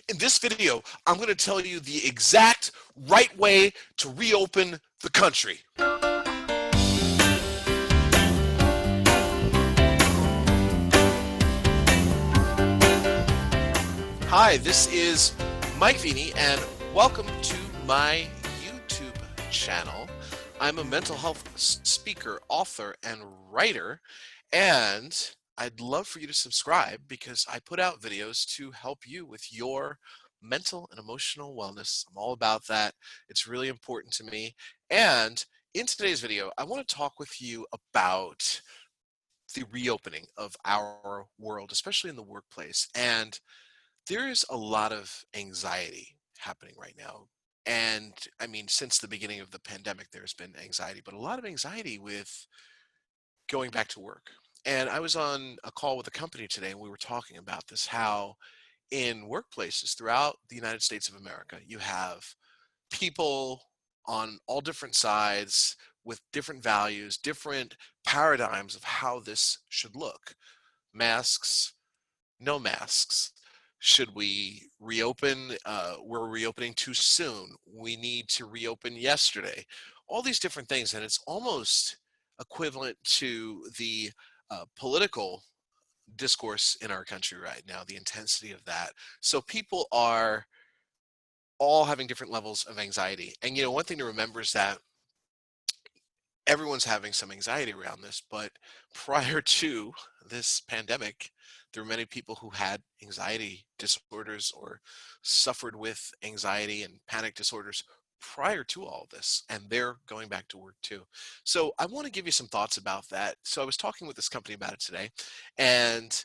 In this video, I'm going to tell you the exact right way to reopen the country. Hi, this is Mike Vini, and welcome to my YouTube channel. I'm a mental health speaker, author, and writer, and I'd love for you to subscribe because I put out videos to help you with your mental and emotional wellness. I'm all about that. It's really important to me. And in today's video, I want to talk with you about the reopening of our world, especially in the workplace. And there is a lot of anxiety happening right now. And I mean, since the beginning of the pandemic, there's been anxiety, but a lot of anxiety with going back to work. And I was on a call with a company today, and we were talking about this, how in workplaces throughout the United States of America, you have people on all different sides with different values, different paradigms of how this should look. Masks, no masks. Should we reopen? We're reopening too soon. We need to reopen yesterday. All these different things, and it's almost equivalent to the political discourse in our country right now, the intensity of that. So people are all having different levels of anxiety. And one thing to remember is that everyone's having some anxiety around this, but prior to this pandemic, there were many people who had anxiety disorders or suffered with anxiety and panic disorders prior to all of this, and they're going back to work too. So I want to give you some thoughts about that. So I was talking with this company about it today, and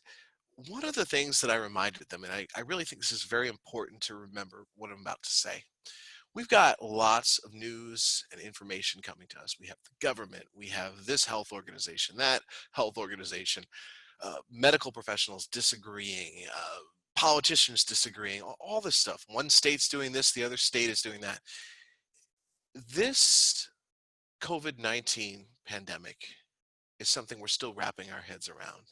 one of the things that I reminded them, and I really think this is very important to remember what I'm about to say. We've got lots of news and information coming to us. We have the government, we have this health organization, that health organization, medical professionals disagreeing, politicians disagreeing, all this stuff. One state's doing this, the other state is doing that. This COVID-19 pandemic is something we're still wrapping our heads around.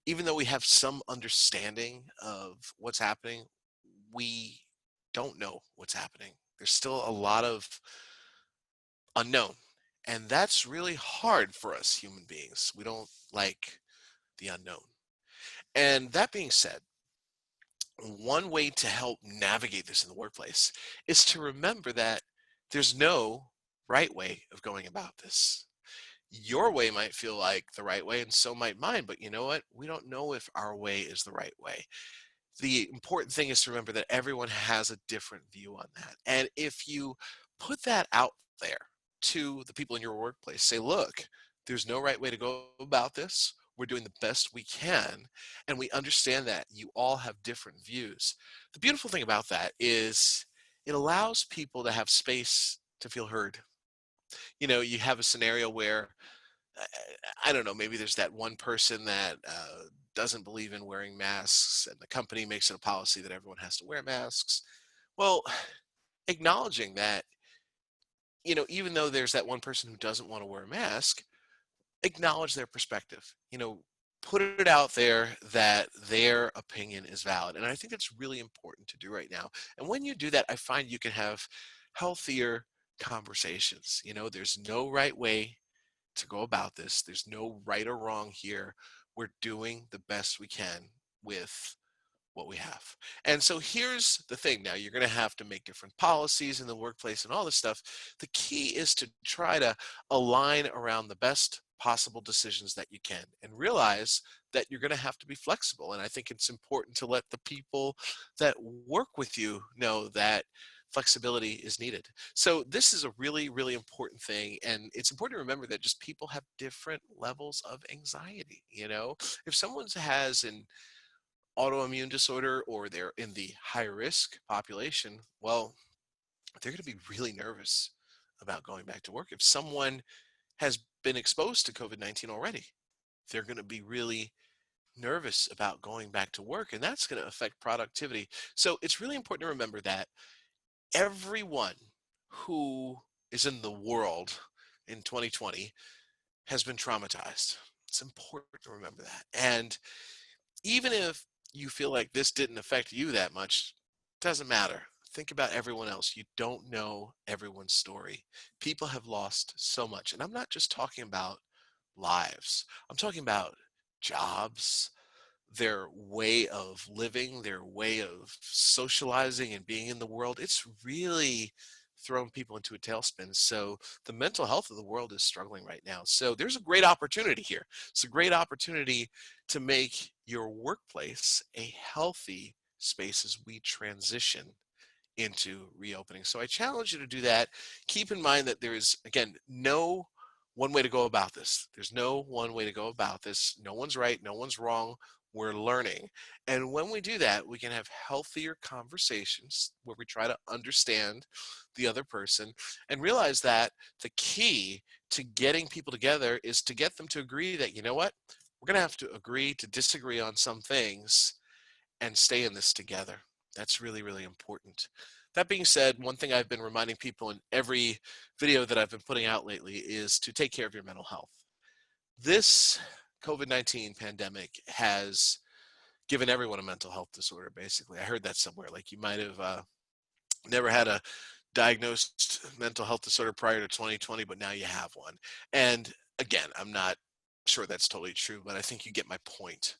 Even though we have some understanding of what's happening, we don't know what's happening. There's still a lot of unknown. And that's really hard for us human beings. We don't like the unknown. And that being said, one way to help navigate this in the workplace is to remember that there's no right way of going about this. Your way might feel like the right way, and so might mine, but you know what? We don't know if our way is the right way. The important thing is to remember that everyone has a different view on that. And if you put that out there to the people in your workplace, say, look, there's no right way to go about this. We're doing the best we can. And we understand that you all have different views. The beautiful thing about that is it allows people to have space to feel heard. You have a scenario where I I don't know, maybe there's that one person that doesn't believe in wearing masks, and the company makes it a policy that everyone has to wear masks. Well, acknowledging that, even though there's that one person who doesn't want to wear a mask, acknowledge their perspective. Put it out there that their opinion is valid. And I think that's really important to do right now. And when you do that, I find you can have healthier conversations. There's no right way to go about this. There's no right or wrong here. We're doing the best we can with what we have. And so here's the thing. Now you're going to have to make different policies in the workplace and all this stuff. The key is to try to align around the best possible decisions that you can and realize that you're going to have to be flexible. And I think it's important to let the people that work with you know that flexibility is needed. So this is a really, really important thing. And it's important to remember that just people have different levels of anxiety. If someone has an autoimmune disorder or they're in the high risk population, well, they're going to be really nervous about going back to work. If someone has been exposed to COVID-19 already, they're going to be really nervous about going back to work, and that's going to affect productivity. So it's really important to remember that everyone who is in the world in 2020 has been traumatized. It's important to remember that. And even if you feel like this didn't affect you that much, Doesn't matter. Think about everyone else. You don't know everyone's story. People have lost so much. And I'm not just talking about lives, I'm talking about jobs, their way of living, their way of socializing and being in the world. It's really thrown people into a tailspin. So the mental health of the world is struggling right now. So there's a great opportunity here. It's a great opportunity to make your workplace a healthy space as we transition into reopening. So I challenge you to do that. Keep in mind that there is, again, no one way to go about this. There's no one way to go about this. No one's right, no one's wrong. We're learning. And when we do that, we can have healthier conversations where we try to understand the other person and realize that the key to getting people together is to get them to agree that, you know what, we're going to have to agree to disagree on some things and stay in this together. That's really, really important. That being said, one thing I've been reminding people in every video that I've been putting out lately is to take care of your mental health. This COVID-19 pandemic has given everyone a mental health disorder, basically. I heard that somewhere. Like you might have never had a diagnosed mental health disorder prior to 2020, but now you have one. And again, I'm not sure that's totally true, but I think you get my point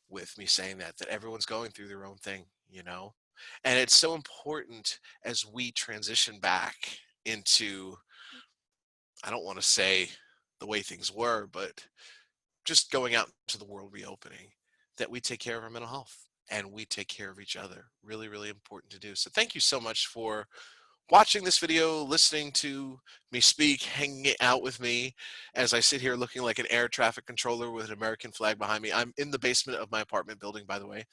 with me saying that everyone's going through their own thing, you know? And it's so important as we transition back into, I don't want to say the way things were, but just going out to the world reopening, that we take care of our mental health and we take care of each other. Really, really important to do. So thank you so much for watching this video, listening to me speak, hanging out with me as I sit here looking like an air traffic controller with an American flag behind me. I'm in the basement of my apartment building, by the way.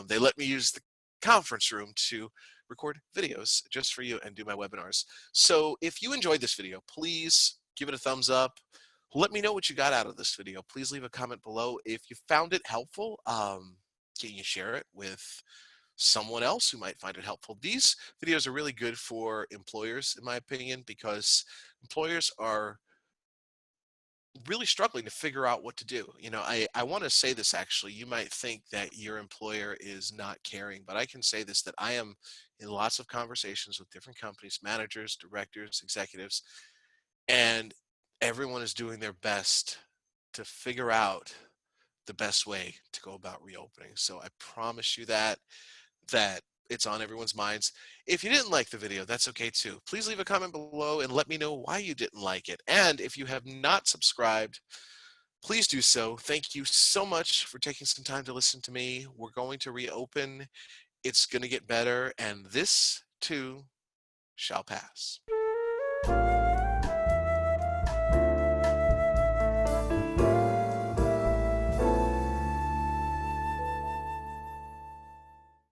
They let me use the conference room to record videos just for you and do my webinars. So if you enjoyed this video, please give it a thumbs up. Let me know what you got out of this video. Please leave a comment below. If you found it helpful, can you share it with someone else who might find it helpful? These videos are really good for employers, in my opinion, because employers are really struggling to figure out what to do. You know, I want to say this actually. You might think that your employer is not caring, but I can say this, that I am in lots of conversations with different companies, managers, directors, executives, and everyone is doing their best to figure out the best way to go about reopening. So I promise you that it's on everyone's minds. If you didn't like the video, that's okay too. Please leave a comment below and let me know why you didn't like it. And if you have not subscribed, please do so. Thank you so much for taking some time to listen to me. We're going to reopen. It's going to get better, and this too shall pass.